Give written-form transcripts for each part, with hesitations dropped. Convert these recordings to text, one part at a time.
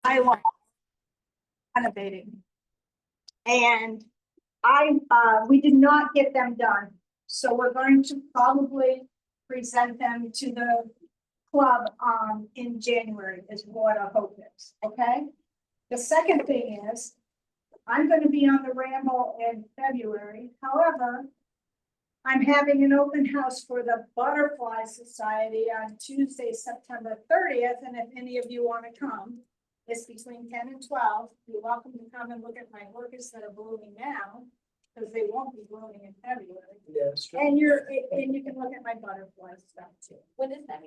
I love renovating. And we did not get them done. So we're going to probably present them to the club in January is what our hope is, okay? The second thing is, I'm gonna be on the Ramble in February. However, I'm having an open house for the Butterfly Society on Tuesday, September 30th, and if any of you wanna come, it's between 10 and 12. You're welcome to come and look at my orchids that are blooming now, because they won't be blooming in February. Yes. And you can look at my butterfly stuff too. When is that?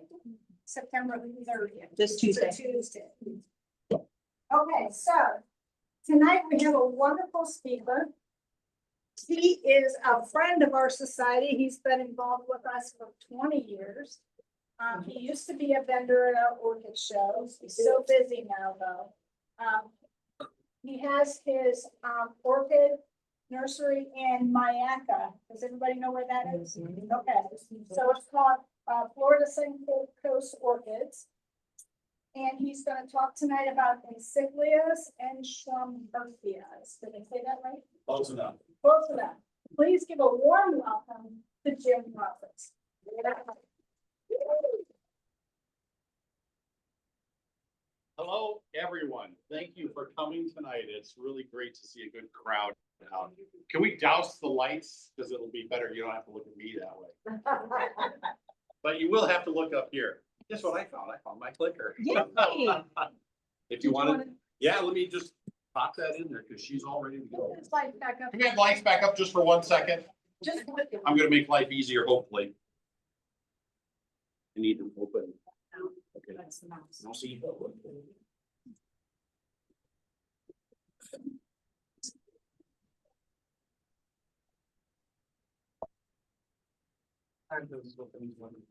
September 30th. This Tuesday. It's a Tuesday. Okay, so tonight we have a wonderful speaker. He is a friend of our society. He's been involved with us for 20 years. He used to be a vendor at our orchid shows. He's so busy now, though. He has his orchid nursery in Myakka. Does everybody know where that is? Okay, so it's called Florida SunCoast Orchids. And he's going to talk tonight about Encyclias and Schomburghia. Did I say that right? Close enough. Close enough. Please give a warm welcome to Jim Roberts. Hello, everyone. Thank you for coming tonight. It's really great to see a good crowd out. Can we douse the lights? Because it'll be better. You don't have to look at me that way. But you will have to look up here. Guess what I found? I found my clicker. Yay. If you want to, yeah, let me just pop that in there because she's all ready to go. Let's light back up. Can we have lights back up just for 1 second? Just I'm gonna make life easier, hopefully. I need to open. Okay. I'll see.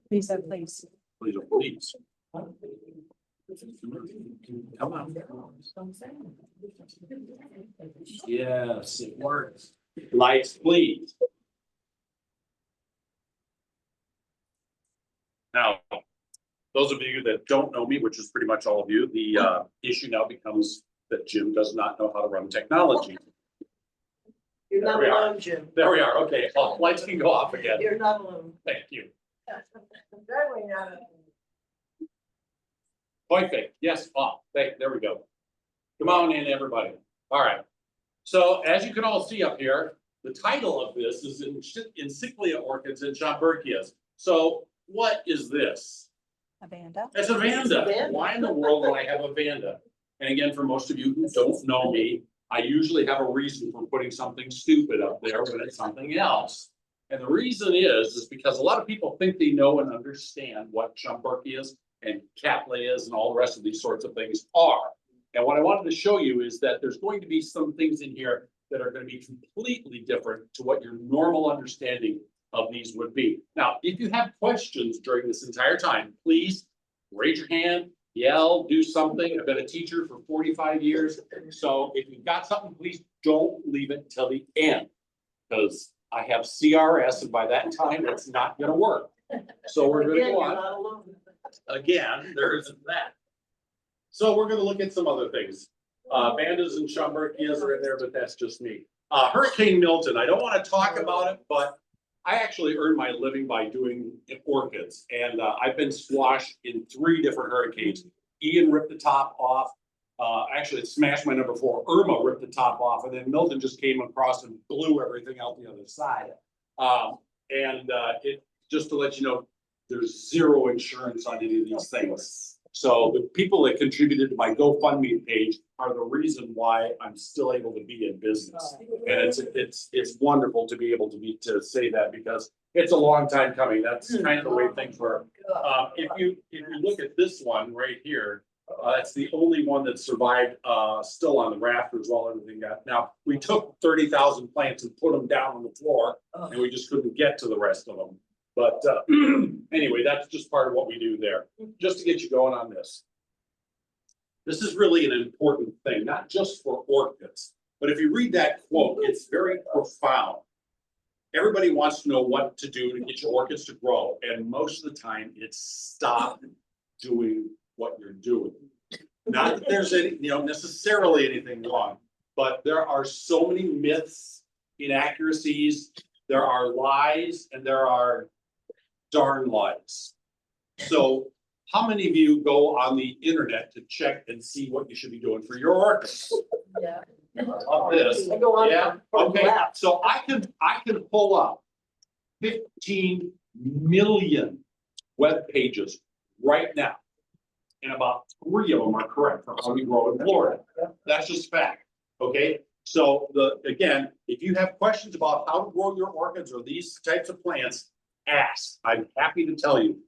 Please, please. Please, please. Come on. Yes, it works. Lights, please. Now, those of you that don't know me, which is pretty much all of you, the issue now becomes that Jim does not know how to run technology. You're not There we are. alone, Jim. There we are. Okay, lights can go off again. You're not alone. Thank you. Definitely not alone. Perfect. Yes, off. There we go. Come on in, everybody. All right. So as you can all see up here, the title of this is Encyclias Orchids and Schomburghias. So what is this? A Vanda. It's a Vanda. It's a Vanda. Why in the world would I have a Vanda? And again, for most of you who don't know me, I usually have a reason for putting something stupid up there when it's something else. And the reason is because a lot of people think they know and understand what Schomburghias and Cattleya's and all the rest of these sorts of things are. And what I wanted to show you is that there's going to be some things in here that are going to be completely different to what your normal understanding of these would be. Now, if you have questions during this entire time, please raise your hand, yell, do something. I've been a teacher for 45 years. So if you've got something, please don't leave it till the end, because I have CRS and by that time it's not going to work. So we're going to go on. Again, there isn't that. So we're going to look at some other things. Vandas and Schomburghias are in there, but that's just me. Hurricane Milton, I don't want to talk about it, but I actually earn my living by doing orchids. And I've been squashed in 3 different hurricanes. Ian ripped the top off. Actually, it smashed my number 4. Irma ripped the top off. And then Milton just came across and blew everything out the other side. It just to let you know, there's 0 insurance on any of these things. So the people that contributed to my GoFundMe page are the reason why I'm still able to be in business. And it's wonderful to be able to say that because it's a long time coming. That's kind of the way things work. If you look at this one right here, that's the only one that survived still on the rafters while everything got. Now, we took 30,000 plants and put them down on the floor and we just couldn't get to the rest of them. But anyway, that's just part of what we do there, just to get you going on this. This is really an important thing, not just for orchids, but if you read that quote, it's very profound. Everybody wants to know what to do to get your orchids to grow. And most of the time it's stop doing what you're doing. Not that there's any, necessarily anything wrong, but there are so many myths, inaccuracies, there are lies, and there are darn lies. So how many of you go on the internet to check and see what you should be doing for your orchids? Yeah. Love this. I go on. Yeah, okay, Lap. so I can pull up 15 million web pages right now. And about 3 of them are correct for how we grow in Florida. That's just fact, okay? So again, if you have questions about how to grow your orchids or these types of plants, ask. I'm happy to tell you.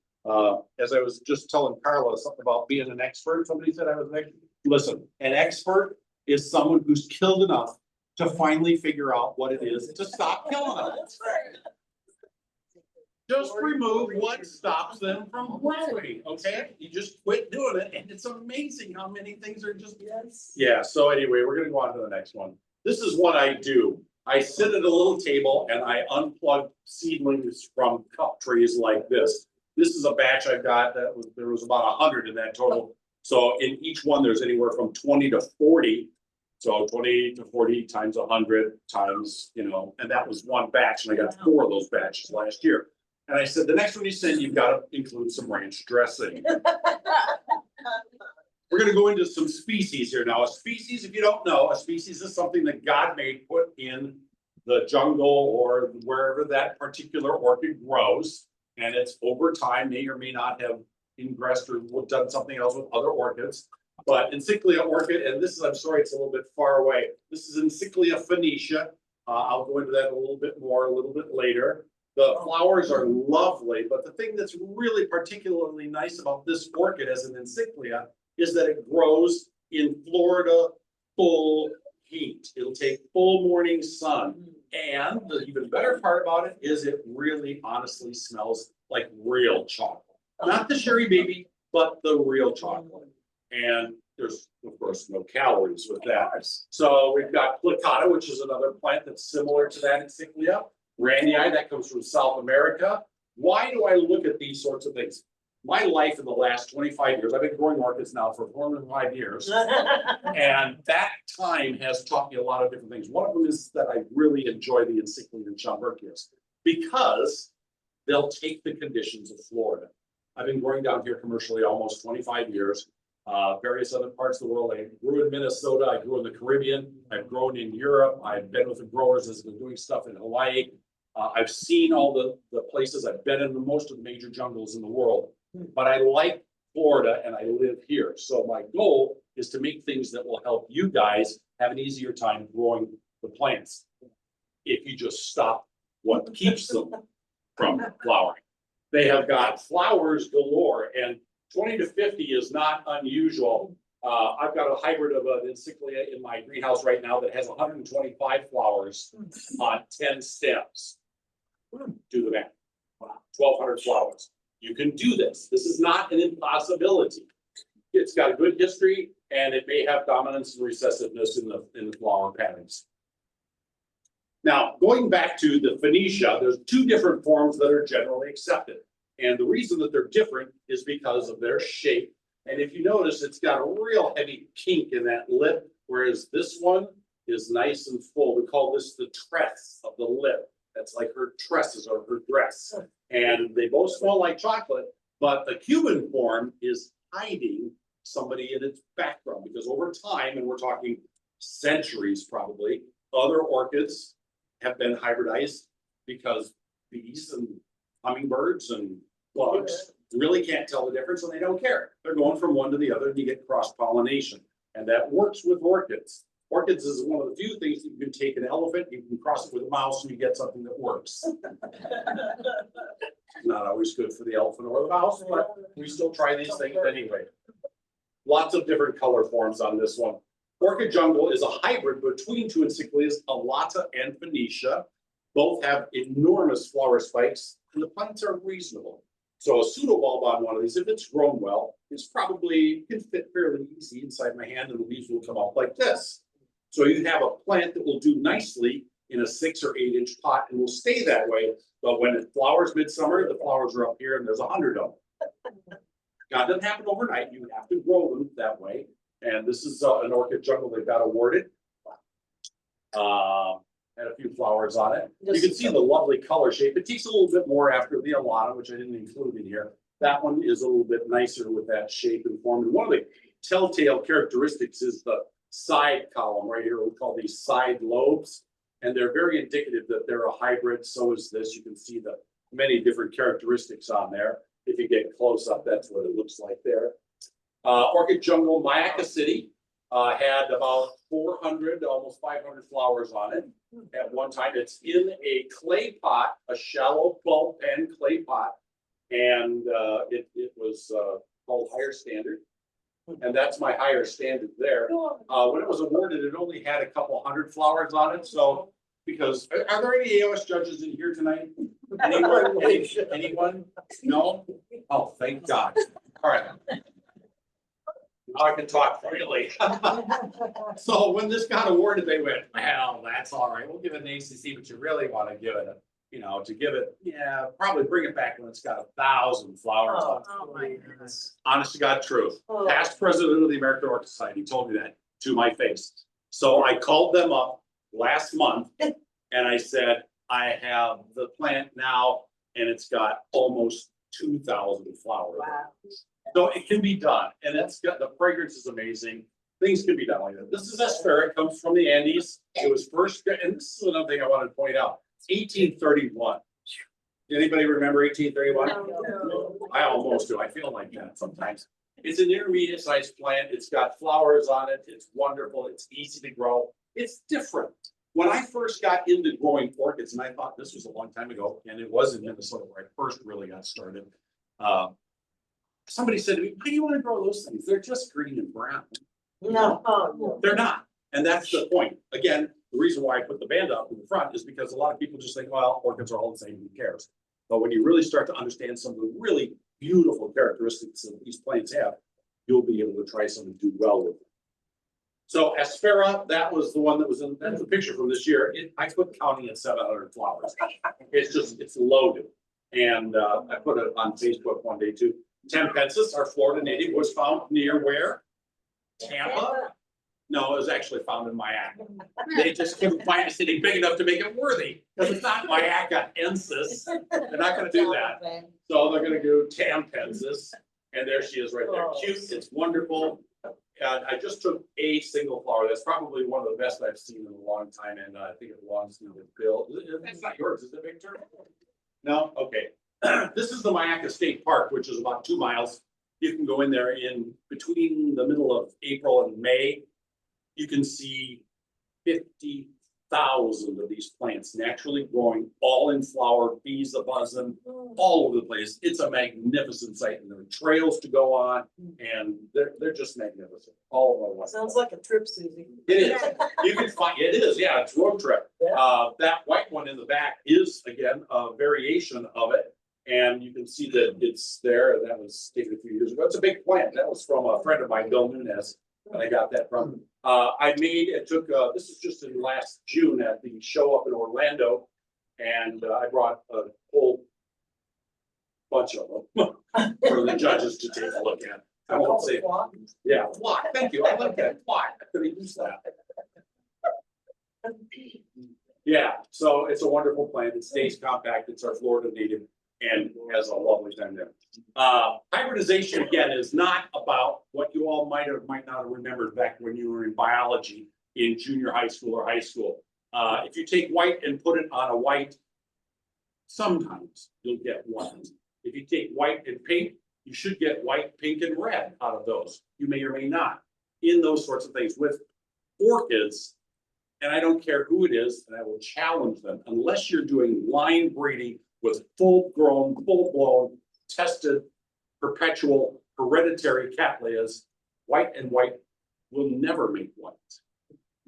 As I was just telling Carla something about being an expert, somebody said I was an expert. Listen, an expert is someone who's killed enough to finally figure out what it is to stop killing them. Just remove what stops them from growing, okay? You just quit doing it, and it's amazing how many things are just. Yes. Yeah, so anyway, we're gonna go on to the next one. This is what I do. I sit at a little table and I unplug seedlings from cup trees like this. This is a batch I've got there was about 100 in that total. So in each one, there's anywhere from 20 to 40. So 20 to 40 times 100 times, and that was one batch, and I got 4 of those batches last year. And I said, the next one you send, you've got to include some ranch dressing. We're gonna go into some species here now. A species, if you don't know, a species is something that God made, put in the jungle or wherever that particular orchid grows. And it's over time, may or may not have ingressed or done something else with other orchids. But Encyclia orchid, and this is, I'm sorry, it's a little bit far away. This is Encyclia phoenicia. I'll go into that a little bit later. The flowers are lovely, but the thing that's really particularly nice about this orchid as an Encyclia is that it grows in Florida full heat. It'll take full morning sun. And the even better part about it is it really honestly smells like real chocolate. Not the Sherry Baby, but the real chocolate. And there's, of course, no calories with that. So we've got Plicata, which is another plant that's similar to that Encyclia. Randii, that comes from South America. Why do I look at these sorts of things? My life in the last 25 years, I've been growing orchids now for 405 years. And that time has taught me a lot of different things. One of them is that I really enjoy the Encyclias and Schomburghia because they'll take the conditions of Florida. I've been growing down here commercially almost 25 years. Various other parts of the world. I grew in Minnesota, I grew in the Caribbean, I've grown in Europe, I've been with the growers as been doing stuff in Hawaii. I've seen all the places, I've been in most of the major jungles in the world, but I like Florida and I live here. So my goal is to make things that will help you guys have an easier time growing the plants. If you just stop what keeps them from flowering. They have got flowers galore, and 20 to 50 is not unusual. I've got a hybrid of an Encyclia in my greenhouse right now that has 125 flowers on 10 stems. Do the math. 1,200 flowers. You can do this. This is not an impossibility. It's got a good history, and it may have dominance and recessiveness in the flower patterns. Now, going back to the Phoenicia, there's 2 different forms that are generally accepted. And the reason that they're different is because of their shape. And if you notice, it's got a real heavy kink in that lip, whereas this one is nice and full. We call this the tress of the lip. That's like her tresses or her dress. And they both smell like chocolate, but the Cuban form is hiding somebody in its background because over time, and we're talking centuries probably, other orchids have been hybridized because bees and hummingbirds and bugs really can't tell the difference and they don't care. They're going from one to the other and you get cross-pollination. And that works with orchids. Orchids is one of the few things that you can take an elephant, you can cross it with a mouse and you get something that works. Not always good for the elephant or the mouse, but we still try these things anyway. Lots of different color forms on this one. Orchid Jungle is a hybrid between 2 Encyclias, Alata and Phoenicia. Both have enormous flower spikes and the plants are reasonable. So a pseudobulb on one of these, if it's grown well, is probably can fit fairly easy inside my hand and the leaves will come out like this. So you have a plant that will do nicely in a 6 or 8 inch pot and will stay that way. But when it flowers midsummer, the flowers are up here and there's 100 of them. Now, it doesn't happen overnight. You have to grow them that way. And this is an orchid jungle that got awarded. Had a few flowers on it. You can see the lovely color shape. It takes a little bit more after the Alana, which I didn't include in here. That one is a little bit nicer with that shape and form. And one of the telltale characteristics is the side column right here. We call these side lobes. And they're very indicative that they're a hybrid. So is this. You can see the many different characteristics on there. If you get close up, that's what it looks like there. Orchid Jungle, Myakka City, had about 400, almost 500 flowers on it at one time. It's in a clay pot, a shallow 12-pan clay pot. And it was called Higher Standard. And that's my higher standard there. When it was awarded, it only had a couple hundred flowers on it. So, because are there any AOS judges in here tonight? Anyone? Anyone? No? Oh, thank God. All right. Now I can talk freely. So when this got awarded, they went, well, that's all right. We'll give it an ACC, but you really want to give it a, to give it, yeah, probably bring it back when it's got 1,000 flowers on it. Oh, my goodness. Honest to God truth. Oh. Past president of the American Orchid Society told me that to my face. So I called them up last month and I said, I have the plant now and it's got almost 2,000 flowers. Wow. So it can be done, and it's got, the fragrance is amazing. Things can be done like that. This is Aspera, it comes from the Andes. It was first, and this is another thing I wanted to point out, 1831. Anybody remember 1831? No. I almost do, I feel like that sometimes. It's an intermediate sized plant, it's got flowers on it, it's wonderful, it's easy to grow, it's different. When I first got into growing orchids, and I thought this was a long time ago, and it was in Minnesota where I first really got started. Somebody said to me, why do you want to grow those things? They're just green and brown. No, oh, no. They're not. And that's the point. Again, the reason why I put the band up in the front is because a lot of people just think, well, orchids are all the same, who cares? But when you really start to understand some of the really beautiful characteristics that these plants have, you'll be able to try some and do well with them. So Aspera, that was the one that was in, that's the picture from this year. I put counting at 700 flowers. It's loaded. And I put it on Facebook one day too. Tempensis, our Florida native, was found near where? Tampa? No, it was actually found in Myakka. They just couldn't find a city big enough to make it worthy, because it's not Myakka-ensis. They're not gonna do that. So they're gonna do Tempensis, and there she is right there. Cute, it's wonderful. And I just took a single flower. That's probably one of the best I've seen in a long time, and I think it belongs to Bill. That's not yours, is it, Victor? No? Okay. This is the Myakka State Park, which is about 2 miles. You can go in there in between the middle of April and May. You can see 50,000 of these plants naturally growing, all in flower, bees a buzzing, all over the place. It's a magnificent sight, and there are trails to go on, and they're just magnificent. All over. Sounds like a trip, Susie. It is. You can find, it is, yeah, it's road trip. Yeah. That white one in the back is, again, a variation of it. And you can see that it's there, and that was taken a few years ago. It's a big plant. That was from a friend of mine, Bill Nunez, and I got that from. It took, this is just in last June at the show up in Orlando. And I brought a whole bunch of them for the judges to take a look at. I won't say, yeah, plot, thank you, I like that, plot, I could have used that. Yeah, so it's a wonderful plant, it stays compact, it's our Florida native, and has a lovely time there. Hybridization, again, is not about what you all might or might not have remembered back when you were in biology in junior high school or high school. If you take white and put it on a white, sometimes you'll get white. If you take white and pink, you should get white, pink, and red out of those. You may or may not, in those sorts of things. With orchids, and I don't care who it is, and I will challenge them, unless you're doing line breeding with full-grown, full-blown, tested, perpetual, hereditary cattleyas, white and white will never make white.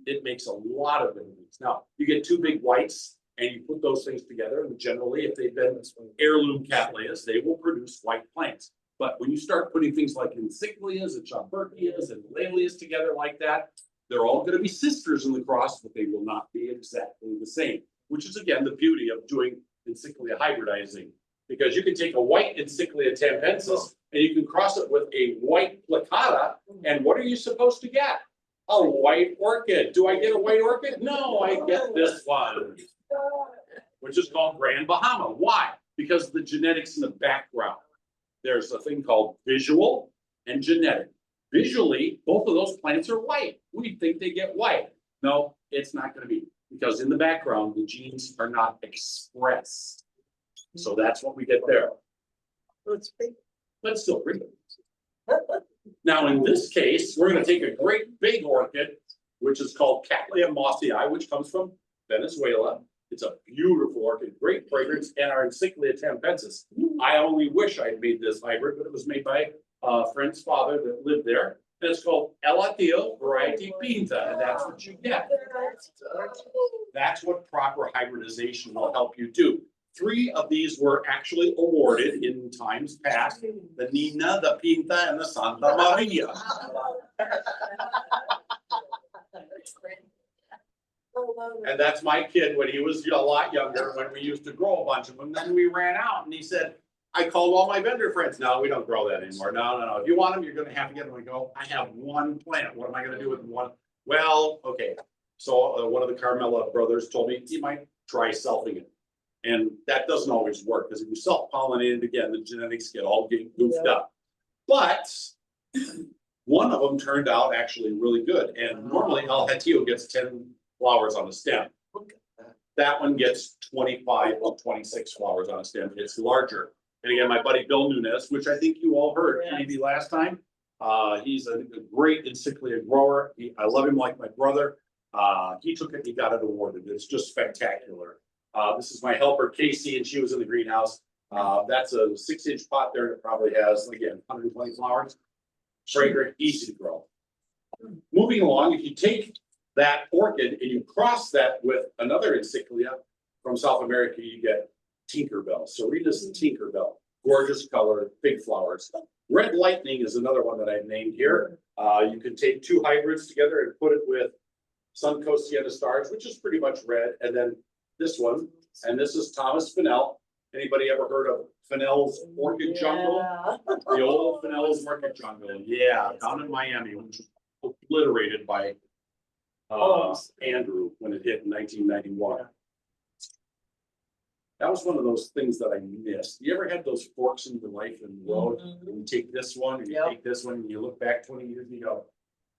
It makes a lot of enemies. Now, you get 2 big whites, and you put those things together, and generally, if they've been heirloom cattleyas, they will produce white plants. But when you start putting things like Encyclias and Schomburghias and Lalias together like that, they're all going to be sisters in the cross, but they will not be exactly the same, which is, again, the beauty of doing Encyclia hybridizing, because you can take a white Encyclia tampensis and you can cross it with a white plicata, and what are you supposed to get? A white orchid. Do I get a white orchid? No, I get this one, which is called Grand Bahama. Why? Because of the genetics in the background. There's a thing called visual and genetic. Visually, both of those plants are white. We think they get white. No, it's not going to be, because in the background, the genes are not expressed. So that's what we get there. Let's be. But still pretty. Now, in this case, we're going to take a great big orchid, which is called Cattleya mossii, which comes from Venezuela. It's a beautiful orchid, great fragrance, and our Encyclia tampensis. I only wish I had made this hybrid, but it was made by a friend's father that lived there. And it's called Elatil variety Pinta, and that's what you get. That's what proper hybridization will help you do. 3 of these were actually awarded in times past: the Nina, the Pinta, and the Santa Maria. And that's my kid when he was a lot younger, when we used to grow a bunch of them. Then we ran out and he said, I called all my vendor friends. No, we don't grow that anymore. No. If you want them, you're going to have to get them. We go, I have 1 plant. What am I going to do with 1? Well, okay. So one of the Carmela brothers told me he might try selfing it. And that doesn't always work, because if you self-pollinate it again, the genetics get all goofed up. But one of them turned out actually really good. And normally El Hatio gets 10 flowers on the stem. That one gets 25 or 26 flowers on a stem. It's larger. And again, my buddy Bill Nunez, which I think you all heard maybe last time. He's a great Encyclia grower. I love him like my brother. He took it, he got it awarded. It's just spectacular. This is my helper, Casey, and she was in the greenhouse. That's a 6-inch pot there that probably has, again, 120 flowers. Fragrant, easy to grow. Moving along, if you take that orchid and you cross that with another Encyclia from South America, you get Tinkerbell, Serena's Tinkerbell. Gorgeous color, big flowers. Red Lightning is another one that I've named here. You can take 2 hybrids together and put it with SunCoast Sienna Stars, which is pretty much red, and then this one, and this is Thomas Fennell. Anybody ever heard of Fennell's Orchid Jungle? The old Fennell's Orchid Jungle, yeah, down in Miami, which was obliterated by Andrew when it hit in 1991. That was one of those things that I missed. You ever had those forks in your life in the road? And you take this one, and you take this one, and you look back 20 years and you go,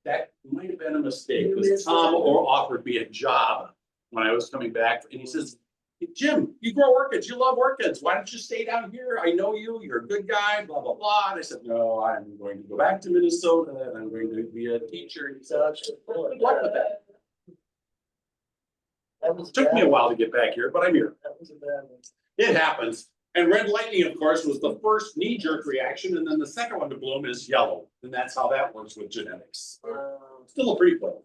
that might have been a mistake, because Tom offered me a job when I was coming back, and he says, hey, Jim, you grow orchids, you love orchids, why don't you stay down here? I know you, you're a good guy, blah, blah, blah. And I said, no, I'm going to go back to Minnesota, and I'm going to be a teacher. And he said, good luck with that. Took me a while to get back here, but I'm here. That was a bad one. It happens. And Red Lightning, of course, was the first knee-jerk reaction, and then the second one to bloom is yellow, and that's how that works with genetics. Still a pretty plant.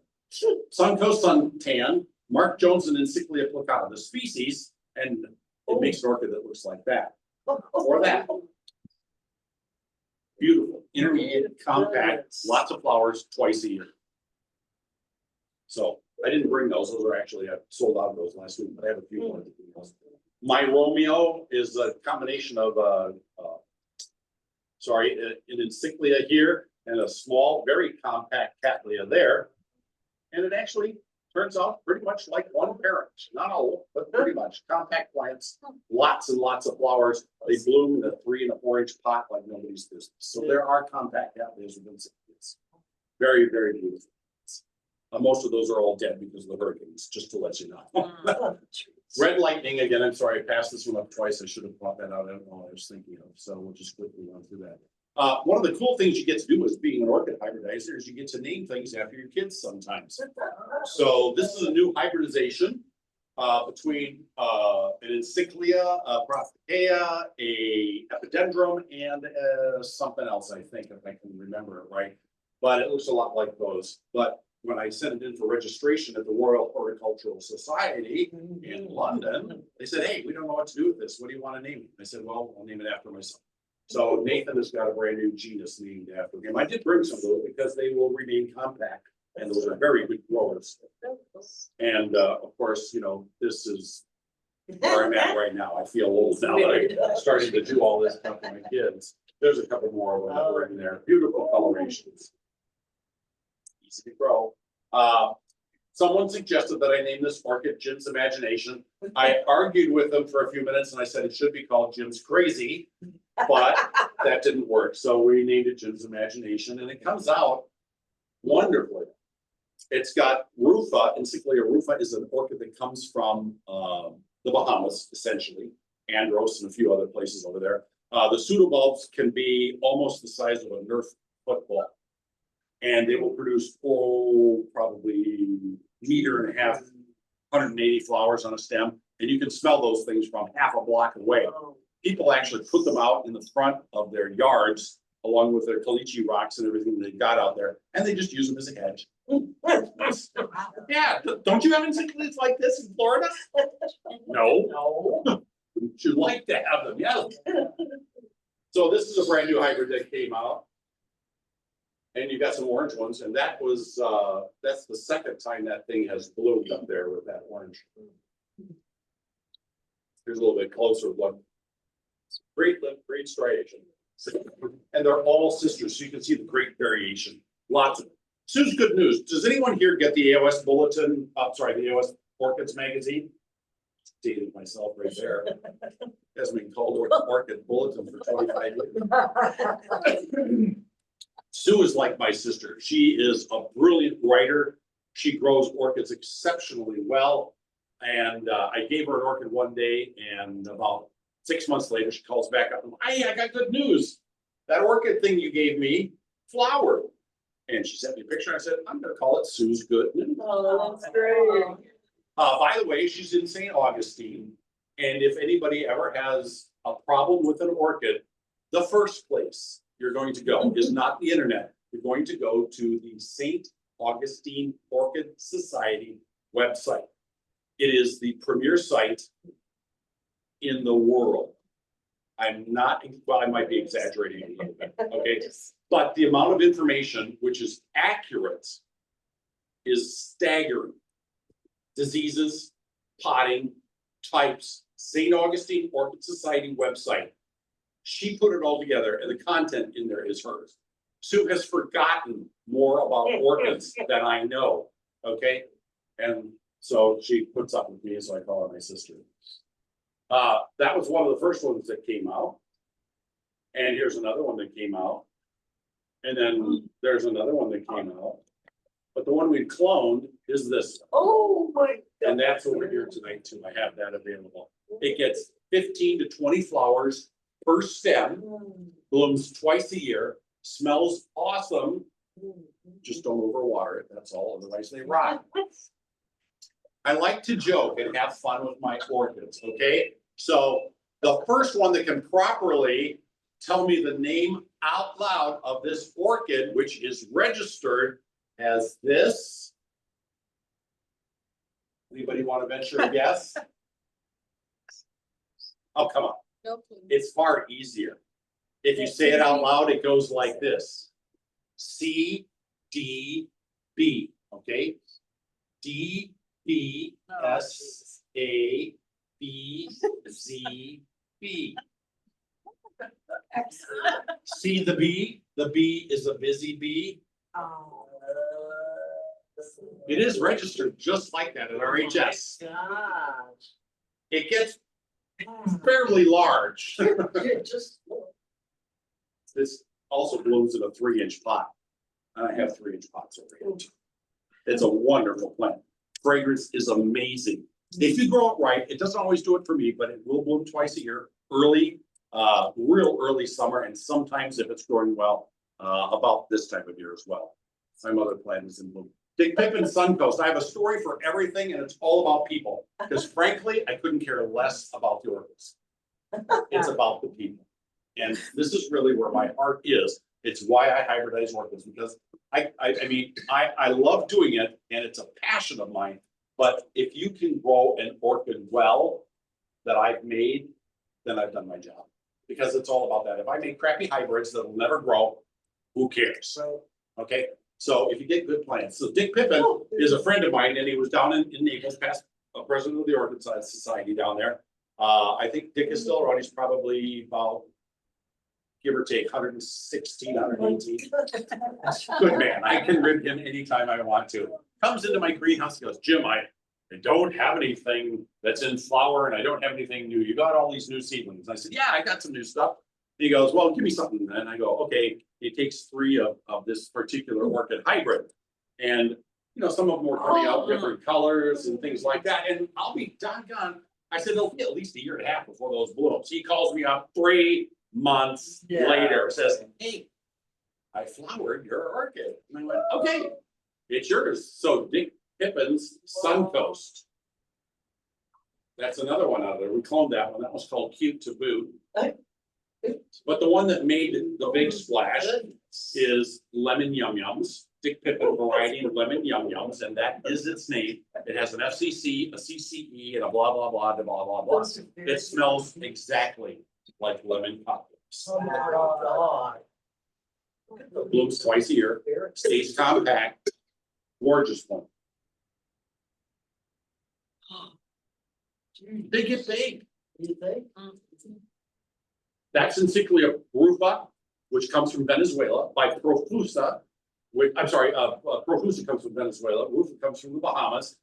SunCoast Suntan, Mark Jones and Encyclia plicata, the species, and it makes an orchid that looks like that, or that. Beautiful, intermediate, compact, lots of flowers twice a year. So I didn't bring those. Those are actually, I sold out of those last week, but I have a few more. My Romeo is a combination of an Encyclia here and a small, very compact Cattleya there. And it actually turns out pretty much like one parent, not all, but pretty much compact plants, lots and lots of flowers. They bloom in a 3- and 4-inch pot like nobody's business. So there are compact Cattleyas with Encyclias. Very, very beautiful. Most of those are all dead because of the hurricanes, just to let you know. Red Lightning, again, I'm sorry, I passed this one up twice. I should have brought that out. I don't know what I was thinking of. So we'll just quickly run through that. One of the cool things you get to do as being an orchid hybridizer is you get to name things after your kids sometimes. So this is a new hybridization between an Encyclia, a Prothecea, a Epidendrum, and something else, I think, if I can remember it right. But it looks a lot like those. But when I sent it in for registration at the Royal Horticultural Society in London, they said, hey, we don't know what to do with this. What do you want to name it? I said, well, I'll name it after myself. So Nathan has got a brand new genus named after him. I did bring some of those because they will remain compact, and those are very good growers. And of course, you know, this is where I'm at right now. I feel old now that I'm starting to do all this stuff with my kids. There's a couple more of them that were in there, beautiful colorations. Easy to grow. Someone suggested that I name this orchid Jim's Imagination. I argued with them for a few minutes and I said it should be called Jim's Crazy, but that didn't work. So we named it Jim's Imagination and it comes out wonderfully. It's got rufa. Encyclia rufa is an orchid that comes from the Bahamas, essentially, Andros and a few other places over there. The pseudobulbs can be almost the size of a Nerf football. And they will produce, probably meter and a half, 180 flowers on a stem. And you can smell those things from half a block away. People actually put them out in the front of their yards, along with their caliche rocks and everything they got out there. And they just use them as a hedge. Yeah, don't you have encyclias like this in Florida? No. Would you like to have them? Yeah. So this is a brand new hybrid that came out. And you got some orange ones, and that was, that's the second time that thing has bloomed up there with that orange. Here's a little bit closer look. Great lip, great striation. And they're all sisters, so you can see the great variation. Lots of it. Sue's good news. Does anyone here get the AOS bulletin? The AOS Orchids magazine? Dated myself right there. Has been called Orchid Bulletin for 25 years. Sue is like my sister. She is a brilliant writer. She grows orchids exceptionally well. And I gave her an orchid one day, and about 6 months later, she calls back up and, hey, I got good news. That orchid thing you gave me flowered. And she sent me a picture. I said, I'm going to call it Sue's Good News. Oh, that's great. By the way, she's in St. Augustine. And if anybody ever has a problem with an orchid, the first place you're going to go is not the internet. You're going to go to the St. Augustine Orchid Society website. It is the premier site in the world. I'm not, well, I might be exaggerating a little bit, okay? But the amount of information which is accurate is staggering. Diseases, potting, types, St. Augustine Orchid Society website. She put it all together and the content in there is hers. Sue has forgotten more about orchids than I know, okay? And so she puts up with me, so I call her my sister. That was one of the first ones that came out. And here's another one that came out. And then there's another one that came out. But the one we cloned is this. Oh, my. And that's over here tonight too. I have that available. It gets 15 to 20 flowers per stem, blooms twice a year, smells awesome. Just don't overwater it, that's all, otherwise they rot. I like to joke and have fun with my orchids, okay? So the first one that can properly tell me the name out loud of this orchid, which is registered as this. Anybody want to venture a guess? Oh, come on. It's far easier. If you say it out loud, it goes like this. C, D, B, okay? D, B, S, A, B, Z, B. See the bee? The bee is a busy bee. It is registered just like that at RHS. Gosh. It gets fairly large. Just. This also blooms in a 3-inch pot. And I have 3-inch pots over here too. It's a wonderful plant. Fragrance is amazing. If you grow it right, it doesn't always do it for me, but it will bloom twice a year, early, real early summer, and sometimes if it's growing well, about this time of year as well. My mother plant is in bloom. Dick Pippin SunCoast. I have a story for everything, and it's all about people. Because frankly, I couldn't care less about the orchids. It's about the people. And this is really where my heart is. It's why I hybridize orchids, because I mean, I love doing it and it's a passion of mine. But if you can grow an orchid well that I've made, then I've done my job. Because it's all about that. If I make crappy hybrids that'll never grow, who cares? Okay, so if you get good plants. So Dick Pippin is a friend of mine, and he was down in Naples, past president of the Orchid Society down there. I think Dick is still around. He's probably about give or take 116, 118. Good man, I can rip him anytime I want to. Comes into my greenhouse, he goes, Jim, I don't have anything that's in flower and I don't have anything new. You got all these new seedlings. I said, yeah, I got some new stuff. He goes, well, give me something. And I go, okay, it takes 3 of this particular orchid hybrid. And, you know, some of them were coming out different colors and things like that. And I'll be doggone. I said, it'll be at least a year and a half before those blooms. He calls me up 3 months later, says, hey, I flowered your orchid. And I went, okay, it's yours. So Dick Pippin's SunCoast. That's another one out there. We cloned that one. That was called Cute to Boot. But the one that made the big splash is Lemon Yum Yums, Dick Pippin variety of Lemon Yum Yums, and that is its name. It has an FCC, a CCE, and a blah, blah, blah, blah, blah, blah. It smells exactly like lemon cupcakes. Oh my God. Blooms twice a year, stays compact, gorgeous one. They get big. You think? That's Encyclia rufa, which comes from Venezuela, by Profusa. Profusa comes from Venezuela. Rufa comes from the Bahamas.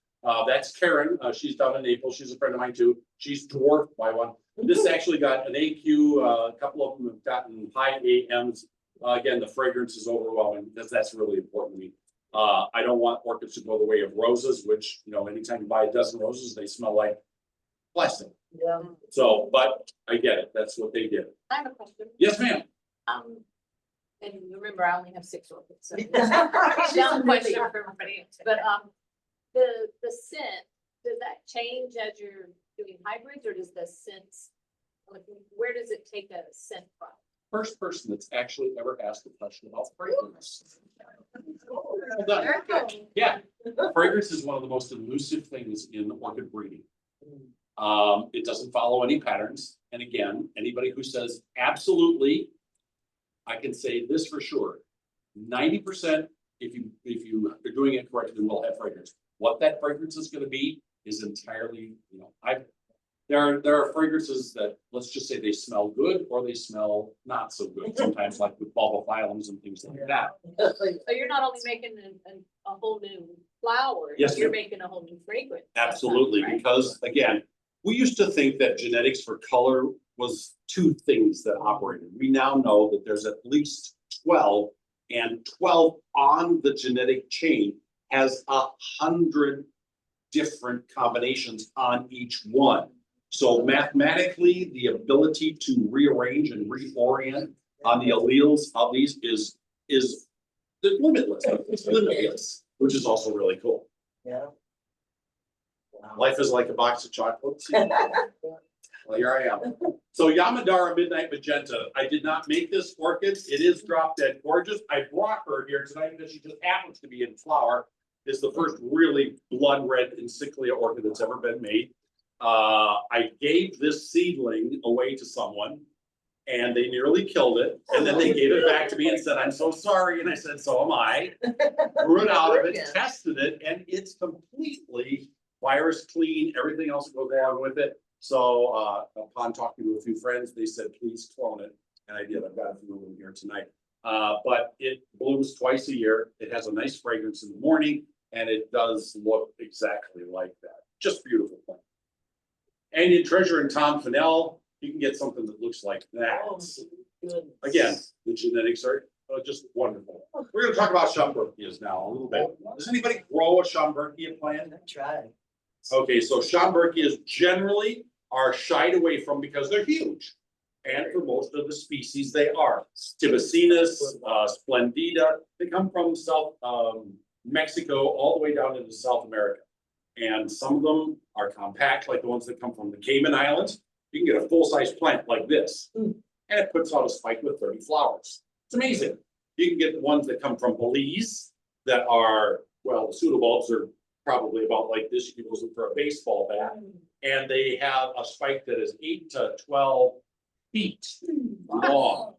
That's Karen. She's down in Naples. She's a friend of mine too. She's dwarfed by one. This actually got an AQ. A couple of them have gotten high AMs. Again, the fragrance is overwhelming because that's really important to me. I don't want orchids to go the way of roses, which, you know, anytime you buy a dozen roses, they smell like plastic. Yeah. So, but I get it. That's what they did. I have a question. Yes, ma'am. And remember, I only have 6 orchids, so dumb question for everybody. But the scent, does that change as you're doing hybrids, or does the scent, like, where does it take a scent from? First person that's actually ever asked a question about fragrance. Well done. Very good. Yeah, fragrance is one of the most elusive things in orchid breeding. It doesn't follow any patterns. And again, anybody who says absolutely, I can say this for sure. 90%, if you are doing it correctly, will have fragrance. What that fragrance is going to be is entirely, you know, there are fragrances that, let's just say, they smell good or they smell not so good. Sometimes, like with bulbophyllums and things like that. So you're not only making a whole new flower, Yes, you're ma'am. making a whole new fragrance. Absolutely, Right? because again, we used to think that genetics for color was 2 things that operated. We now know that there's at least 12, and 12 on the genetic chain has 100 different combinations on each one. So mathematically, the ability to rearrange and reorient on the alleles of these is limitless. It's limitless, which is also really cool. Yeah. Wow. Life is like a box of chocolates. Well, here I am. So Yamadara Midnight Magenta. I did not make this orchid. It is drop dead gorgeous. I brought her here tonight because she just happens to be in flower. It's the first really blood red Encyclia orchid that's ever been made. I gave this seedling away to someone and they nearly killed it. And then they gave it back to me and said, I'm so sorry. And I said, so am I. Grew it out of it, tested it, and it's completely virus clean, everything else goes along with it. So upon talking to a few friends, they said, please clone it. And I did. I've got a few of them here tonight. But it blooms twice a year. It has a nice fragrance in the morning, and it does look exactly like that. Just beautiful plant. And in Treasure and Tom Fennell, you can get something that looks like that. Oh, goodness. Again, the genetics are just wonderful. We're going to talk about Schomburghias now a little bit. Does anybody grow a Schomburghia plant? I tried. Okay, so Schomburghias generally are shied away from because they're huge. And for most of the species, they are. Tibacinus, Splendida, they come from South Mexico all the way down into South America. And some of them are compact, like the ones that come from the Cayman Islands. You can get a full-size plant like this, and it puts out a spike with 30 flowers. It's amazing. You can get the ones that come from Belize that are, well, the pseudobulbs are probably about like this. You can use them for a baseball bat, and they have a spike that is 8 to 12 feet long.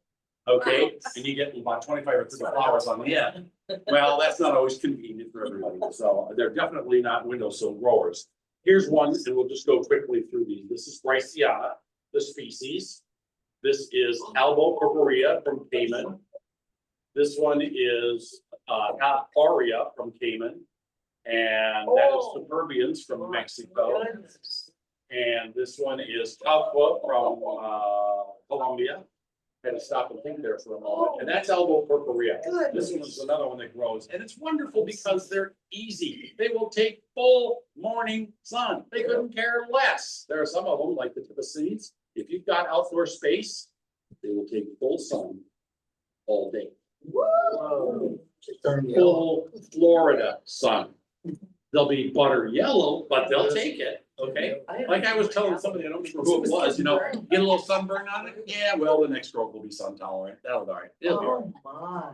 Okay, and you get about 25 or 30 flowers on the end. Well, that's not always convenient for everybody, so they're definitely not windowsill growers. Here's one, and we'll just go quickly through these. This is Bryciana, the species. This is Albo Purpurea from Cayman. This one is Aria from Cayman. And that is Superbians from Mexico. And this one is Talqua from Colombia. Had to stop and think there for a moment. And that's Albo Purpurea. This one is another one that grows. And it's wonderful because they're easy. They will take full morning sun. They couldn't care less. There are some of them, like the Tibicides. If you've got outdoor space, they will take full sun all day. Whoa. Turn yellow. Full Florida sun. They'll be butter yellow, but they'll take it, okay? Like I was telling somebody, I don't remember who it was, get a little sunburn on it. Yeah, well, the next stroke will be sun tolerant. That'll be all right. It'll be all right. Oh, my.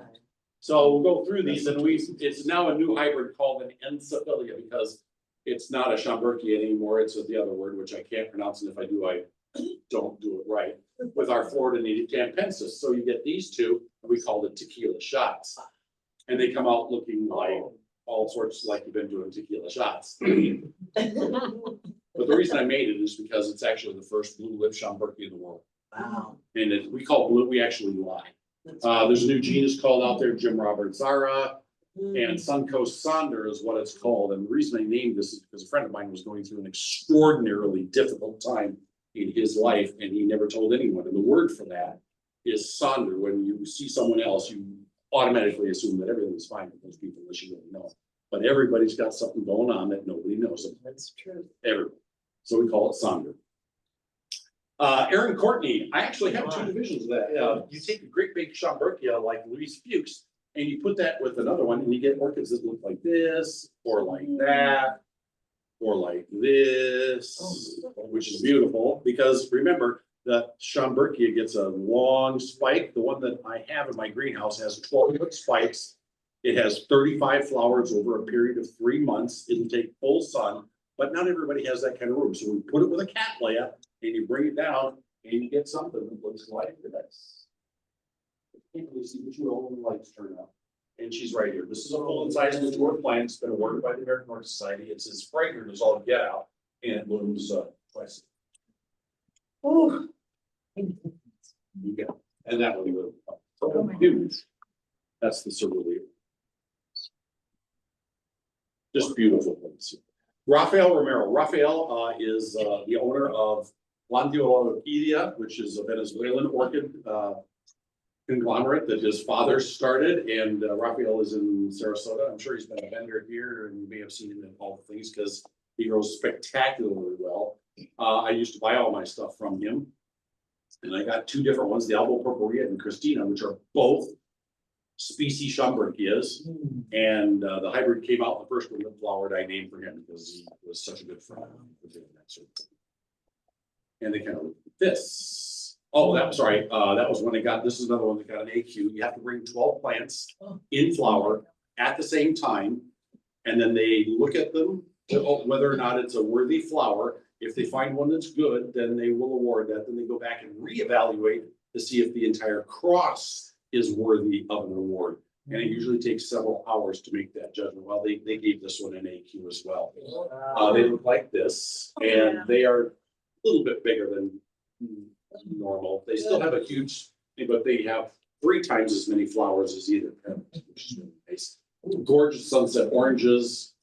So we'll go through these and it's now a new hybrid called an Encyclias because it's not a Schomburghia anymore. It's the other word, which I can't pronounce. And if I do, I don't do it right with our Florida native Tampensis. So you get these two, and we call it tequila shots. And they come out looking like all sorts like you've been doing tequila shots. But the reason I made it is because it's actually the first blue lip Schomburghia in the world. Wow. And we call blue, we actually lie. There's a new genus called out there, Jim Robert Zara, and SunCoast Sonder is what it's called. And the reason I named this is because a friend of mine was going through an extraordinarily difficult time in his life, and he never told anyone. And the word for that is Sonder. When you see someone else, you automatically assume that everything's fine with those people unless you really know. But everybody's got something going on that nobody knows about. That's true. Everybody. So we call it Sonder. Aaron Courtney, I actually have two divisions of that. You take a great big Schomburghia like Louise Fuchs, and you put that with another one, and you get orchids that look like this, or like that, or like this, which is beautiful. Because remember, the Schomburghia gets a long spike. The one that I have in my greenhouse has 12-foot spikes. It has 35 flowers over a period of 3 months. It'll take full sun, but not everybody has that kind of room. So we put it with a cattleya, and you bring it down, and you get something that looks like this. I can't really see what you own, the lights turn up. And she's right here. This is a full-size mature plant. It's been awarded by the American Orchid Society. It's as fragrant as all get out, and it blooms twice. Oh, You get, and that one will huge. That's the cerulean. Just beautiful plants. Rafael Romero. Rafael is the owner of Orchids, which is a Venezuelan orchid conglomerate that his father started. And Rafael is in Sarasota. I'm sure he's been a vendor here, and you may have seen him in all the things because he grows spectacularly well. I used to buy all my stuff from him. And I got two different ones, the Albo Purpurea and Christina, which are both species Schomburghias. And the hybrid came out, the first one that flowered, I named for him because he was such a good friend. And they kind of look like this. Oh, that was right. That was when they got, this is another one that got an AQ. You have to bring 12 plants in flower at the same time. And then they look at them to whether or not it's a worthy flower. If they find one that's good, then they will award that. Then they go back and reevaluate to see if the entire cross is worthy of an award. And it usually takes several hours to make that judgment. Well, they gave this one an AQ as well. They look like this, and they are a little bit bigger than normal. They still have a huge, but they have 3 times as many flowers as either parent, which is really nice. Gorgeous sunset oranges.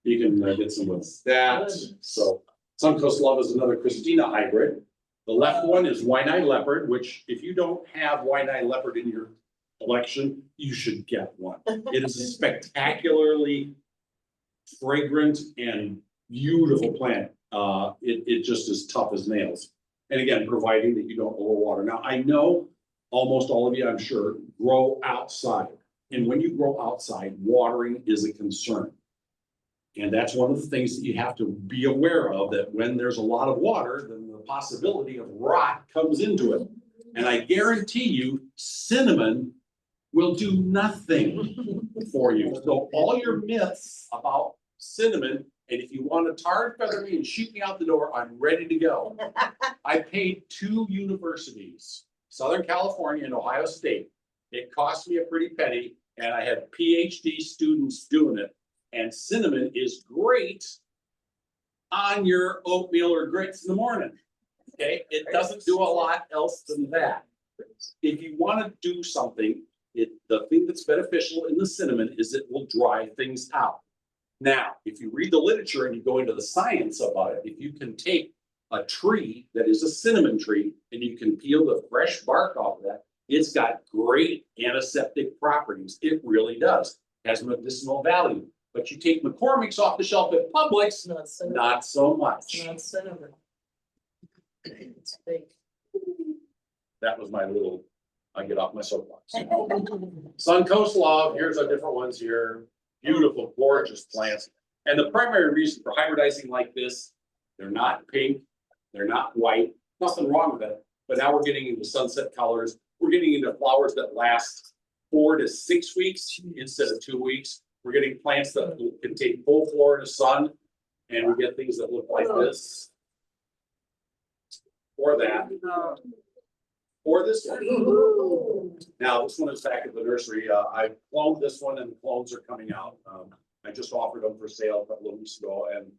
You can get some with that. So SunCoast Love is another Christina hybrid. The left one is Wine-Eye Leopard, which if you don't have Wine-Eye Leopard in your collection, you should get one. It is a spectacularly fragrant and beautiful plant. It just is tough as nails. And again, providing that you don't overwater. Now, I know almost all of you, I'm sure, grow outside. And when you grow outside, watering is a concern. And that's one of the things that you have to be aware of, that when there's a lot of water, then the possibility of rot comes into it. And I guarantee you, cinnamon will do nothing for you. So all your myths about cinnamon, and if you want to tar and feather me and shoot me out the door, I'm ready to go. I paid 2 universities, Southern California and Ohio State. It cost me a pretty penny, and I had PhD students doing it. And cinnamon is great on your oatmeal or grits in the morning. Okay, it doesn't do a lot else than that. If you wanna do something, the thing that's beneficial in the cinnamon is it will dry things out. Now, if you read the literature and you go into the science about it, if you can take a tree that is a cinnamon tree and you can peel the fresh bark off of that, it's got great antiseptic properties. It really does. Has medicinal value. But you take McCormick's off the shelf at Publix, It's not cinnamon. not so much. It's not cinnamon. It's fake. That was my little, I get off my soapbox. SunCoast Love, here's our different ones here. Beautiful, gorgeous plants. And the primary reason for hybridizing like this, they're not pink, they're not white, nothing wrong with it. But now we're getting into sunset colors. We're getting into flowers that last 4 to 6 weeks instead of 2 weeks. We're getting plants that can take full Florida sun. And we get things that look like this. Or that. Or this one. Now, this one is back at the nursery. I cloned this one and the clones are coming out. I just offered them for sale a couple of weeks ago, and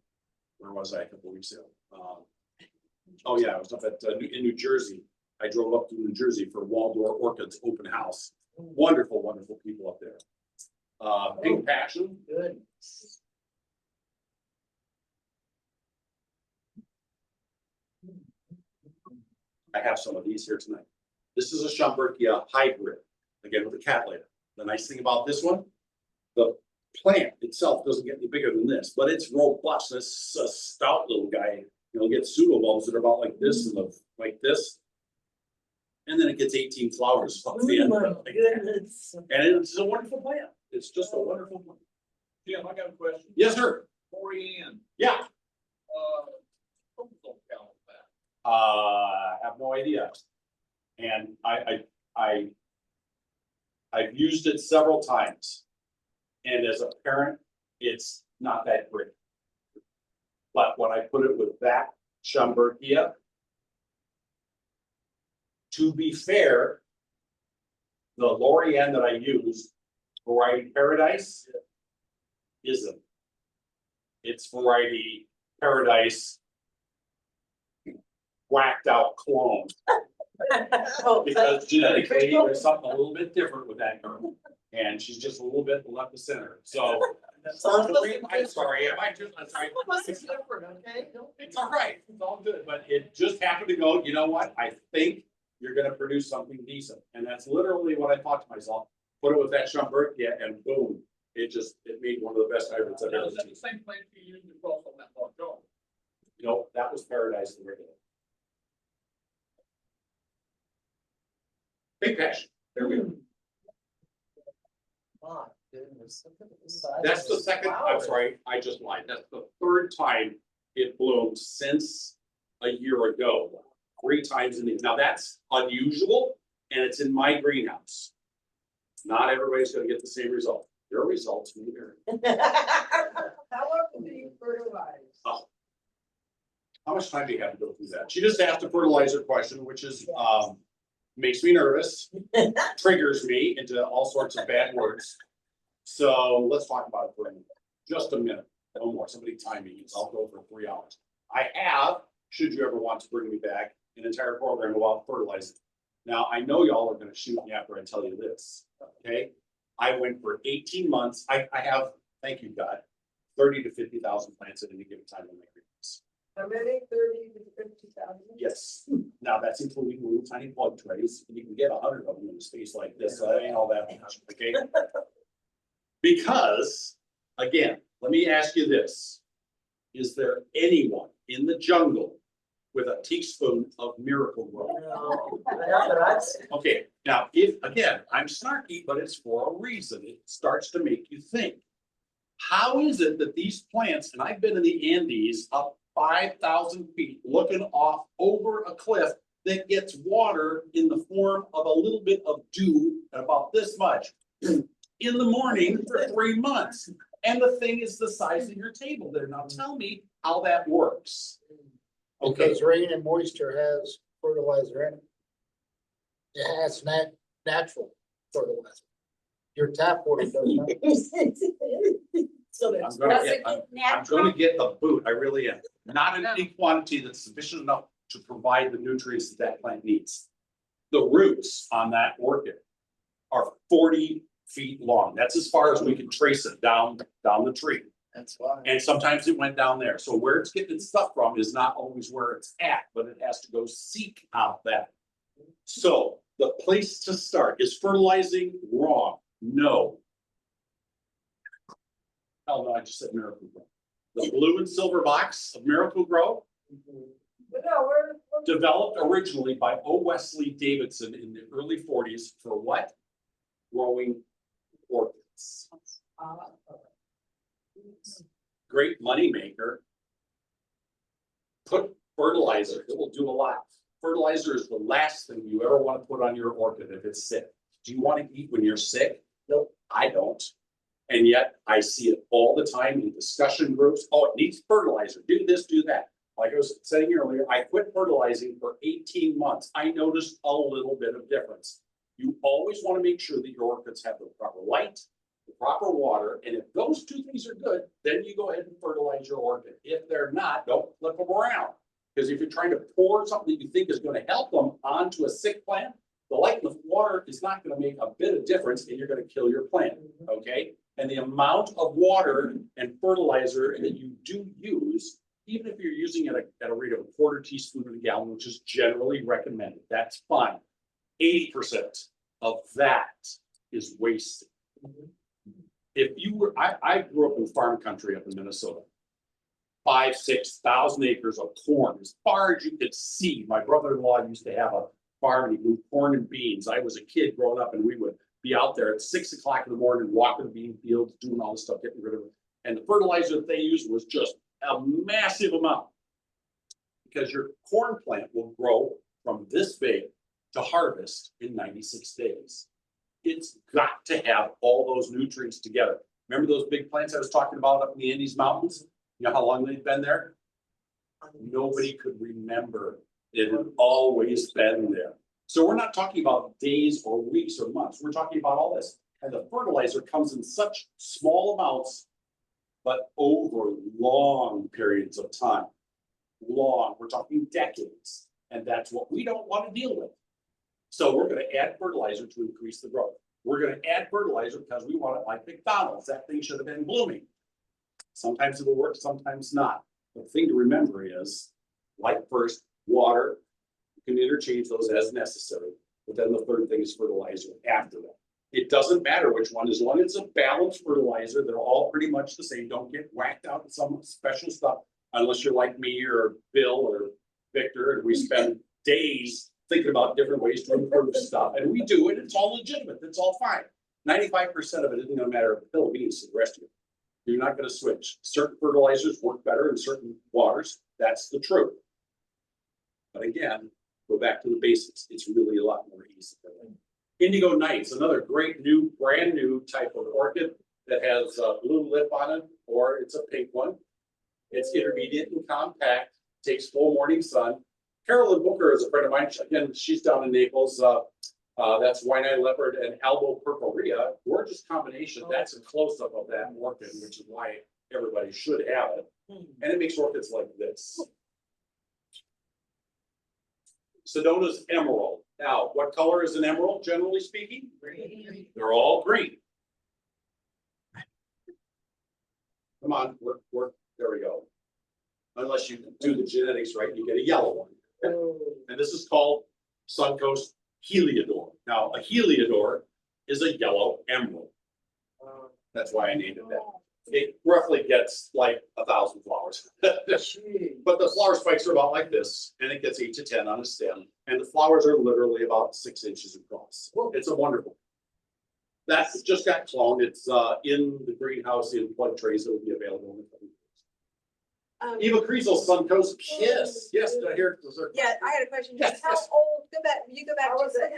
where was I a couple of weeks ago? Oh yeah, I was up at, in New Jersey. I drove up to New Jersey for Waldorf Orchids open house. Wonderful, wonderful people up there. Pink Passion. Good. I have some of these here tonight. This is a Schomburghia hybrid, again with a cattleya. The nice thing about this one, the plant itself doesn't get any bigger than this, but it's robust. It's a stout little guy. You'll get pseudobulbs that are about like this and like this. And then it gets 18 flowers off the end. Oh my Like that. goodness. And it's a wonderful plant. It's just a wonderful plant. Jim, I got a question. Yes, sir. Oriane, Yeah. chromosome count of that. I have no idea. And I've used it several times. And as a parent, it's not that great. But when I put it with that Schomburghia, to be fair, the Lorian that I use, variety Paradise, isn't. It's variety Paradise whacked out clone. Because genetically, there's something a little bit different with that girl. And she's just a little bit left of center, so. I'm sorry, I'm sorry. It's different, okay? It's all right, it's all good, but it just happened to go, you know what, I think you're gonna produce something decent. And that's literally what I thought to myself, put it with that Schomburghia and boom, it made one of the best hybrids I've ever Is that seen. the same plant you used to cross on that lot, Joe? You know, that was Paradise the regular. Big Passion, there we go. My goodness. Look at the size That's of the this second, I'm flower. sorry, I just lied. That's the third time it bloomed since a year ago. 3 times in the, now that's unusual and it's in my greenhouse. Not everybody's gonna get the same result. Your results may vary. How often do you fertilize? How much time do you have to go through that? She just asked a fertilizer question, which is, makes me nervous, triggers me into all sorts of bad words. So let's talk about it for just a minute, no more. Somebody time me, because I'll go for 3 hours. I have, should you ever want to bring me back, an entire program about fertilizing. Now, I know y'all are gonna shoot me after I tell you this, okay? I went for 18 months. I have, thank you, God, 30 to 50,000 plants at any given time in my greenhouse. How many? 30 to 50,000? Yes, now that's including little tiny plug trays, and you can get 100 of them in a space like this, so that ain't all that much, okay? Because, again, let me ask you this. Is there anyone in the jungle with a teaspoon of Miracle Grow? No, not that I've seen. Okay, now, if, again, I'm snarky, but it's for a reason. It starts to make you think. How is it that these plants, and I've been in the Andes up 5,000 feet, looking off over a cliff that gets water in the form of a little bit of dew, about this much, in the morning for 3 months. And the thing is the size of your table there. Now tell me how that works. Okay, Because rain and moisture has fertilizer in it. It has natural fertilizer. Your tap water does not. So I'm that's. gonna Does get, it get I'm natural? gonna get the boot, I really am. Not in any quantity that's sufficient enough to provide the nutrients that that plant needs. The roots on that orchid are 40 feet long. That's as far as we can trace it down the tree. That's why. And sometimes it went down there. So where it's getting its stuff from is not always where it's at, but it has to go seek out that. So the place to start is fertilizing wrong. No. Oh, no, I just said Miracle Grow. The blue and silver box of Miracle Grow, But no, we're. developed originally by O. Wesley Davidson in the early 40s for what? Growing orchids. Great money maker. Put fertilizer, it will do a lot. Fertilizer is the last thing you ever want to put on your orchid if it's sick. Do you want to eat when you're sick? Nope, I don't. And yet I see it all the time in discussion groups. Oh, it needs fertilizer, do this, do that. Like I was saying earlier, I quit fertilizing for 18 months. I noticed a little bit of difference. You always want to make sure that your orchids have the proper light, the proper water, and if those two things are good, then you go ahead and fertilize your orchid. If they're not, don't flip them around. Because if you're trying to pour something that you think is going to help them onto a sick plant, the light and the water is not going to make a bit of difference and you're going to kill your plant, okay? And the amount of water and fertilizer that you do use, even if you're using it at a rate of a quarter teaspoon in a gallon, which is generally recommended, that's fine. 80% of that is wasted. If you were, I grew up in farm country up in Minnesota. 5,000-6,000 acres of corn, as far as you could see. My brother-in-law used to have a farm and he grew corn and beans. I was a kid growing up and we would be out there at 6 o'clock in the morning, walking the bean fields, doing all this stuff, getting rid of it. And the fertilizer that they used was just a massive amount. Because your corn plant will grow from this big to harvest in 96 days. It's got to have all those nutrients together. Remember those big plants I was talking about up in the Andes Mountains? You know how long they've been there? Nobody could remember. It had always been there. So we're not talking about days or weeks or months. We're talking about all this. And the fertilizer comes in such small amounts, but over long periods of time. Long, we're talking decades. And that's what we don't want to deal with. So we're going to add fertilizer to increase the growth. We're going to add fertilizer because we want it like McDonald's. That thing should have been blooming. Sometimes it'll work, sometimes not. The thing to remember is light first, water. You can interchange those as necessary. But then the third thing is fertilizer after that. It doesn't matter which one, as long as it's a balanced fertilizer, they're all pretty much the same. Don't get whacked out with some special stuff unless you're like me or Bill or Victor, and we spend days thinking about different ways to improve stuff. And we do it, it's all legitimate, it's all fine. 95% of it isn't gonna matter if the pill beans to the rest of you. You're not gonna switch. Certain fertilizers work better in certain waters. That's the truth. But again, go back to the basics. It's really a lot more easy. Indigo Nights, another great new, brand new type of orchid that has a blue lip on it, or it's a pink one. It's intermediate and compact, takes full morning sun. Carolyn Booker is a friend of mine. Again, she's down in Naples. That's Wine-Eyed Leopard and Albo Purpurea. Gorgeous combination. That's a close-up of that orchid, which is why everybody should have it. And it makes orchids like this. Sedona's Emerald. Now, what color is an emerald, generally speaking? Green. They're all green. Come on, work. There we go. Unless you do the genetics right, you get a yellow one. And this is called SunCoast Heliodor. Now, a Heliodor is a yellow emerald. That's why I named it that. It roughly gets like 1,000 flowers. But the flower spikes are about like this, and it gets 8 to 10 on a stem. And the flowers are literally about 6 inches across. It's a wonderful. That just got cloned. It's in the greenhouse in plug trays. It will be available in the coming years. Eva Kriesel, SunCoast Kiss. Yes, did I hear? Yeah, I had a question. Yes, How yes. old, go back to the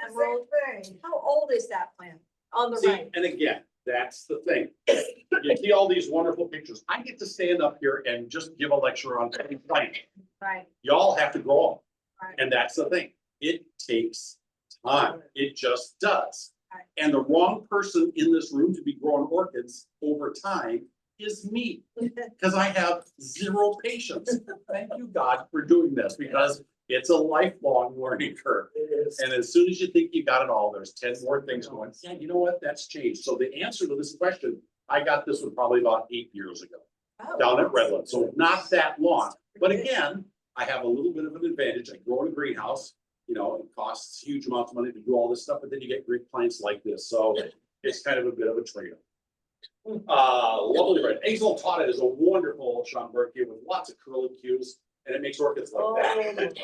emerald. Thing. How old is that plant on the See, right? and again, that's the thing. You see all these wonderful pictures. I get to stand up here and just give a lecture on plant. Right. Y'all have to grow up. Right. And that's the thing. It takes time. It just does. Right. And the wrong person in this room to be growing orchids over time is me. Because I have zero patience. Thank you, God, for doing this, because It's a lifelong learning curve. It is. And as soon as you think you got it all, there's 10 more things going, yeah, you know what, that's changed. So the answer to this question, I got this one probably about 8 years ago, down at Redland, so not that long. But again, I have a little bit of an advantage. I grow in a greenhouse, you know, it costs huge amounts of money to do all this stuff, but then you get great plants like this, so it's kind of a bit of a trade-off. Lovely red. Exaltata is a wonderful Schomburghia with lots of curlicues, and it makes orchids like that.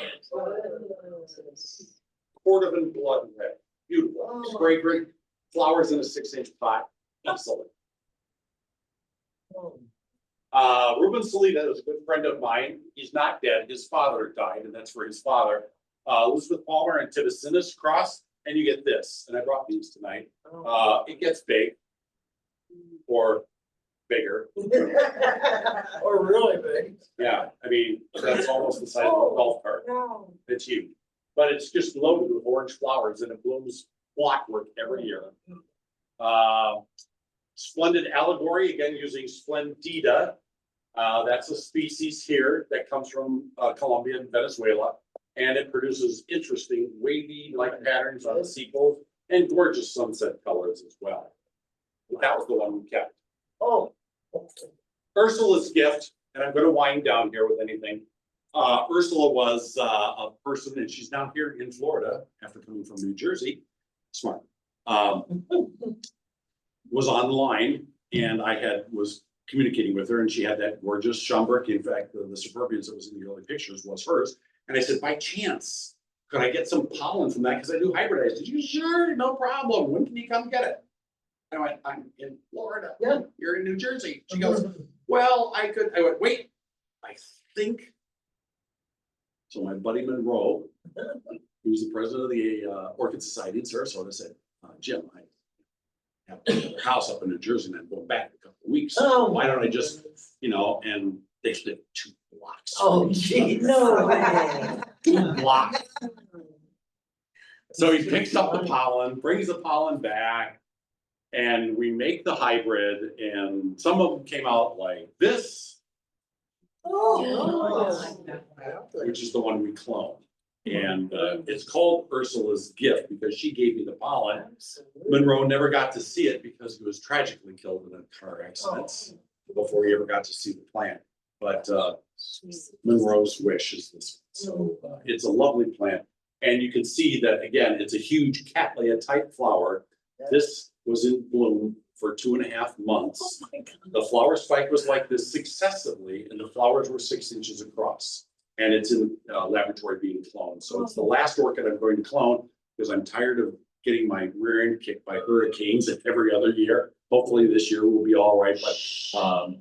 Cordovan blood red, beautiful, fragrant, flowers in a 6-inch pot, excellent. Ruben Salida is a good friend of mine. He's not dead. His father died, and that's for his father. Elizabeth Palmer and Tibacinus cross, and you get this. And I brought these tonight. It gets big or bigger. Or really big. Yeah, I mean, that's almost the size of a golf cart. No. It's huge, but it's just loaded with orange flowers, and it blooms clockwork every year. Splendid allegory, again, using Splendida. That's a species here that comes from Colombia and Venezuela. And it produces interesting wavy like patterns on the sepals and gorgeous sunset colors as well. That was the one we kept. Oh. Ursula's gift, and I'm gonna wind down here with anything. Ursula was a person, and she's down here in Florida after coming from New Jersey. Smart. Was online, and I was communicating with her, and she had that gorgeous Schomburghia. In fact, the suburbians that was in the early pictures was hers. And I said, by chance, could I get some pollen from that? Because I do hybridize. Did you? Sure, no problem. When can you come get it? I went, I'm in Florida. Yeah. You're in New Jersey. She goes, well, I could. I went, wait, I think. So my buddy Monroe, who's the president of the Orchid Society in Sarasota, said, Jim, I have a house up in New Jersey, and I'm going back in a couple of weeks. Oh. Why don't I just, you know, and they live 2 blocks. Oh, geez. No way. 2 blocks. So he picks up the pollen, brings the pollen back, and we make the hybrid, and some of them came out like this, which is the one we cloned. And it's called Ursula's gift because she gave me the pollen. Monroe never got to see it because he was tragically killed in a car accident before he ever got to see the plant. But Monroe's wish is this. So it's a lovely plant. And you can see that, again, it's a huge Cattleya type flower. This was in bloom for 2.5 months. The flower spike was like this successively, and the flowers were 6 inches across. And it's in laboratory being cloned. So it's the last orchid I'm going to clone because I'm tired of getting my rear end kicked by hurricanes every other year. Hopefully this year will be all right, but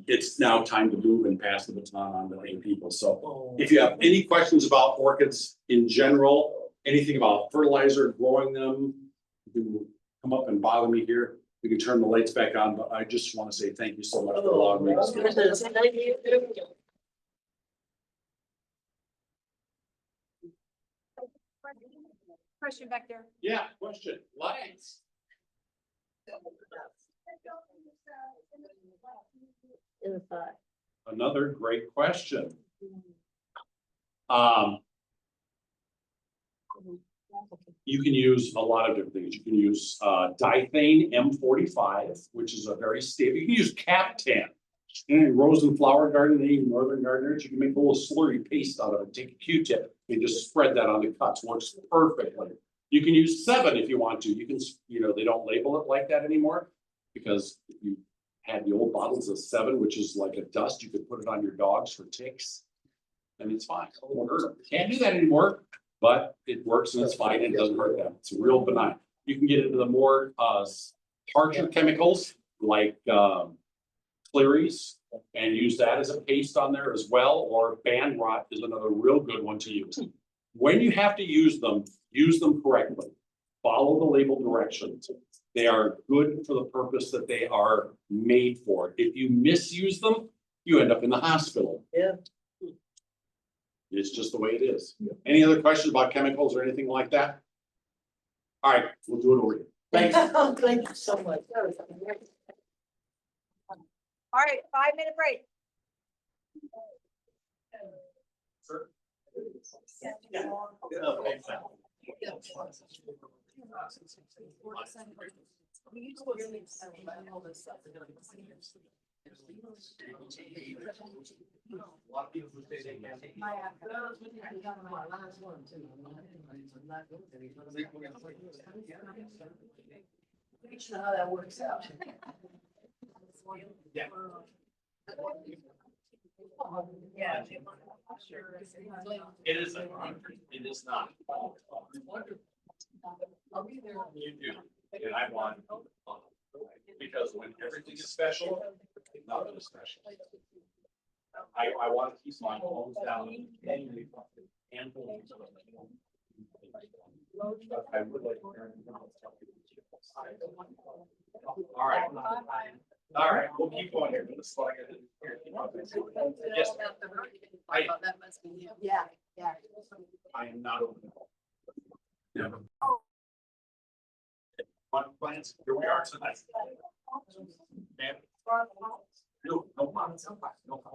it's now time to move and pass the baton on to other people. So if you have any questions about orchids in general, anything about fertilizer, growing them, you can come up and bother me here. We can turn the lights back on, but I just want to say thank you so much for allowing me to speak. Question back there. Yeah, question, lights. Another great question. You can use a lot of different things. You can use dithane M45, which is a very stable. You can use Captan. And rose and flower gardening, northern gardeners, you can make a little slurry paste out of it. Take a Q-tip and just spread that on the cuts. Works perfectly. You can use 7 if you want to. You can, you know, they don't label it like that anymore because if you had the old bottles of 7, which is like a dust, you could put it on your dogs for ticks, and it's fine. It won't hurt them. Can't do that anymore, but it works and it's fine. And it doesn't hurt them. It's real benign. You can get into the more harsher chemicals like Clearies and use that as a paste on there as well, or band rot is another real good one to use. When you have to use them correctly. Follow the label directions. They are good for the purpose that they are made for. If you misuse them, you end up in the hospital. Yeah. It's just the way it is. Any other questions about chemicals or anything like that? All right, we'll do it over here. Thanks. Thank you so much. All right, 5-minute break. Sir? A lot of people would say they can't take. How that works out. Yeah. Yeah. It isn't, it is not. You do, and I want, because when everything is special, nothing is special. I want to keep my homes down. And. But I would like. All right. All right, we'll keep going here. This is what I gotta do here. Yes, That must be you. Yeah, yeah. I am not open. Never. One plans, here we are tonight. And. No, no, no, no.